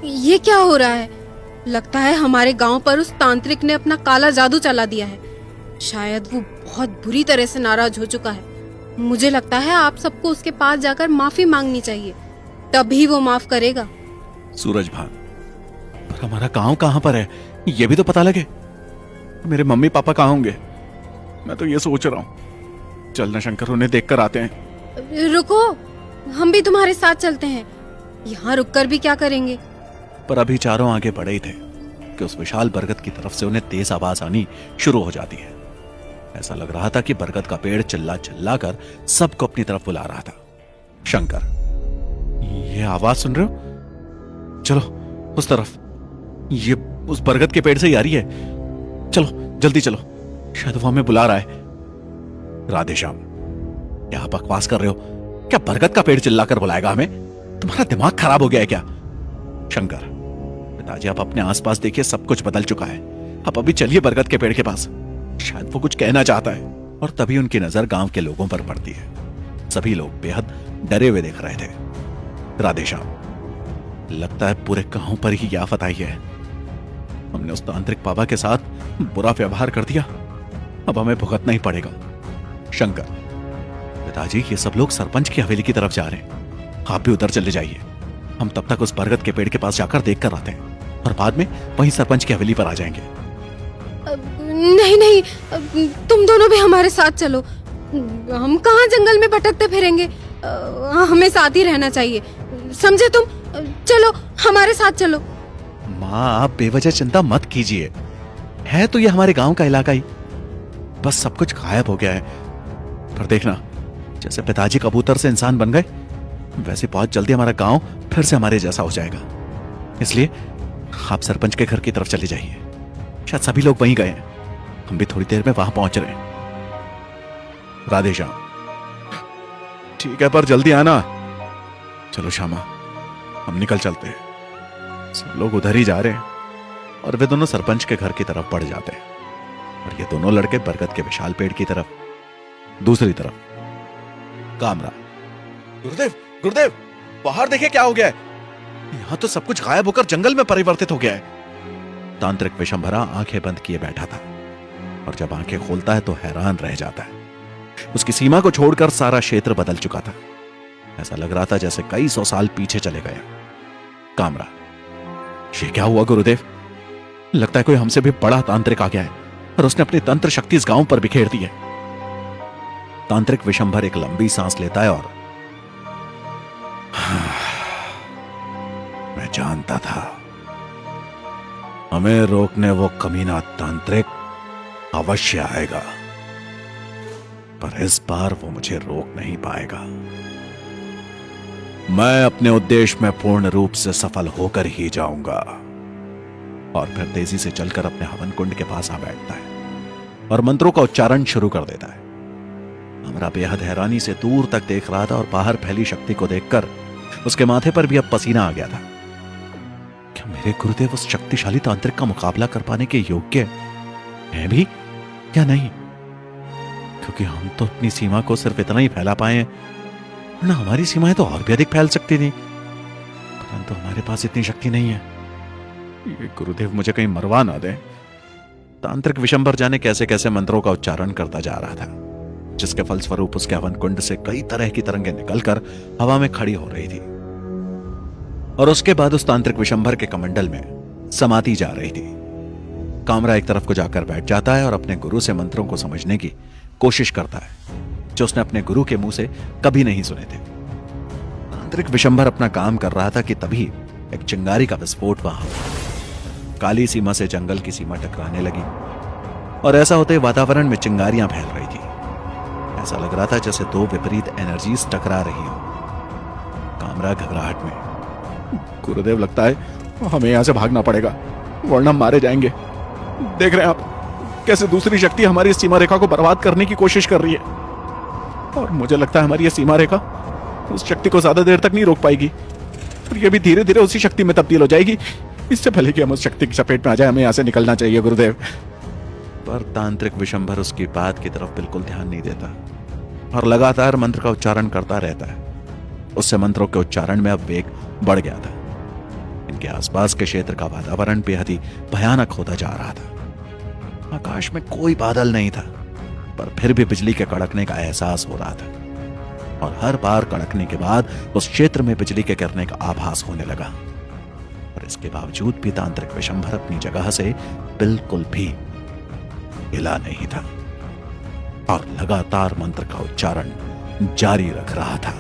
ये क्या हो रहा है? लगता है हमारे गांव पर उस तांत्रिक ने अपना काला जादू चला दिया है। शायद वो बहुत बुरी तरह से नाराज हो चुका है। मुझे लगता है आप सबको उसके पास जाकर माफी मांगनी चाहिए, तभी वो माफ करेगा। सूरज भान, पर हमारा गांव कहां पर है ये भी तो पता लगे। मेरे मम्मी पापा कहां होंगे? मैं तो ये सोच रहा हूं, चलना शंकर, उन्हें देखकर आते हैं। रुको, हम भी तुम्हारे साथ चलते हैं। यहाँ रुककर भी क्या करेंगे? पर अभी चारों आगे बढ़े ही थे कि उस विशाल बरगद की तरफ से उन्हें तेज आवाज आनी शुरू हो जाती है। ऐसा लग रहा था कि बरगद का पेड़ चिल्ला चिल्ला कर सबको अपनी तरफ बुला रहा था। शंकर, ये आवाज सुन रहे हो? चलो उस तरफ, ये उस बरगद के पेड़ से ही आ रही है। चलो जल्दी चलो, शायद वो हमें बुला रहा है। राधेश्याम, क्या आप बकवास कर रहे हो? क्या बरगद का पेड़ चिल्लाकर बुलाएगा हमें? तुम्हारा दिमाग खराब हो गया है क्या? शंकर, पिताजी आप अपने आसपास देखिए, सब कुछ बदल चुका है। आप अभी चलिए बरगद के पेड़ के पास, शायद वो कुछ कहना चाहता है। और तभी उनकी नजर गांव के लोगों पर पड़ती है। सभी लोग बेहद डरे हुए दिख रहे थे। राधेश्याम, लगता है पूरे गांव पर ही यह आफत आई है। हमने उस तांत्रिक बाबा के साथ बुरा व्यवहार कर दिया, अब हमें भुगतना ही पड़ेगा। शंकर, पिताजी ये सब लोग सरपंच की हवेली की तरफ जा रहे हैं, आप भी उधर चले जाइए। हम तब तक उस बरगद के पेड़ के पास जाकर देख कर आते हैं और बाद में वहीं सरपंच की हवेली पर आ जाएंगे। नहीं नहीं, तुम दोनों भी हमारे साथ चलो। हम कहाँ जंगल में भटकते फिरेंगे, हमें साथ ही रहना चाहिए, समझे तुम? चलो हमारे साथ चलो। माँ, आप बेवजह चिंता मत कीजिए, है तो ये हमारे गांव का इलाका ही, बस सब कुछ गायब हो गया है। पर देखना, जैसे पिताजी कबूतर से इंसान बन गए, वैसे बहुत जल्दी हमारा गांव फिर से हमारे जैसा हो जाएगा। इसलिए आप सरपंच के घर की तरफ चले जाइए, शायद सभी लोग वहीं गए हैं, हम भी थोड़ी देर में वहां पहुंच रहे हैं। राधेश्याम, ठीक है पर जल्दी आना। चलो श्यामा, हम निकल चलते हैं। सब लोग उधर ही जा रहे हैं और वे दोनों सरपंच के घर की तरफ बढ़ जाते हैं और ये दोनों लड़के बरगद के विशाल पेड़ की तरफ। दूसरी तरफ कामरा, गुरुदेव गुरुदेव, बाहर देखे क्या हो गया है? यहां तो सब कुछ गायब होकर जंगल में परिवर्तित हो गया है। तांत्रिक विशंभरा आंखें बंद किए बैठा था और जब आंखें खोलता है तो हैरान रह जाता है। उसकी सीमा को छोड़कर सारा क्षेत्र बदल चुका था। ऐसा लग रहा था जैसे कई सौ साल पीछे चले गए। कामरा, ये क्या हुआ गुरुदेव? लगता है कोई हमसे भी बड़ा तांत्रिक आ गया है और उसने अपनी तंत्र शक्ति इस गांव पर बिखेर दी है। तांत्रिक विशंभर एक लंबी सांस लेता है और मैं जानता था हमें रोकने वो कमीना तांत्रिक अवश्य आएगा, पर इस बार वो मुझे रोक नहीं पाएगा। मैं अपने उद्देश्य में पूर्ण रूप से सफल होकर ही जाऊंगा। और फिर तेजी से चलकर अपने हवन कुंड के पास आ बैठता है और मंत्रों का उच्चारण शुरू कर देता है। हमरा बेहद हैरानी से दूर तक देख रहा था और बाहर फैली शक्ति को देखकर उसके माथे पर भी अब पसीना आ गया था। क्या मेरे गुरुदेव उस शक्तिशाली तांत्रिक का मुकाबला कर पाने के योग्य हैं भी या नहीं? क्योंकि हम तो अपनी सीमा को सिर्फ इतना ही फैला पाए हैं, वरना हमारी सीमाएं तो और भी अधिक फैल सकती थी, परंतु हमारे पास इतनी शक्ति नहीं है। ये गुरुदेव मुझे कहीं मरवा ना दे। तांत्रिक विशंभर जाने कैसे कैसे मंत्रों का उच्चारण करता जा रहा था, जिसके फलस्वरूप उसके हवन कुंड से कई तरह की तरंगें निकलकर हवा में खड़ी हो रही थी और उसके बाद उस तांत्रिक विशंभर के कमंडल में समाती जा रही थी। कामरा एक तरफ को जाकर बैठ जाता है और अपने गुरु से मंत्रों को समझने की कोशिश करता है, जो उसने अपने गुरु के मुंह से कभी नहीं सुने थे। तांत्रिक विशंभर अपना काम कर रहा था कि तभी एक चिंगारी का विस्फोट वहां काली सीमा से जंगल की सीमा टकराने लगी और ऐसा होते वातावरण में चिंगारियां फैल रही थी। ऐसा लग रहा था जैसे दो विपरीत एनर्जीज टकरा रही हो। कामरा घबराहट में, गुरुदेव लगता है हमें यहां से भागना पड़ेगा, वरना हम मारे जाएंगे। देख रहे हैं आप कैसे दूसरी शक्ति हमारी सीमा रेखा को बर्बाद करने की कोशिश कर रही है, और मुझे लगता है हमारी ये सीमा रेखा उस शक्ति को ज्यादा देर तक नहीं रोक पाएगी और ये भी धीरे धीरे उसी शक्ति में तब्दील हो जाएगी। इससे पहले कि हम उस शक्ति की चपेट में आ जाए, हमें यहां से निकलना चाहिए गुरुदेव। पर तांत्रिक विशंभर उसकी बात की तरफ बिल्कुल ध्यान नहीं देता और लगातार मंत्र का उच्चारण करता रहता है। उससे मंत्रों के उच्चारण में अब वेग बढ़ गया था। इनके आसपास के क्षेत्र का वातावरण बेहद ही भयानक होता जा रहा था। आकाश में कोई बादल नहीं था, पर फिर भी बिजली के कड़कने का एहसास हो रहा था, और हर बार कड़कने के बाद उस क्षेत्र में बिजली के गिरने का आभास होने लगा। और इसके बावजूद भी तांत्रिक विशंभर अपनी जगह से बिल्कुल भी हिला नहीं था और लगातार मंत्र का उच्चारण जारी रख रहा था।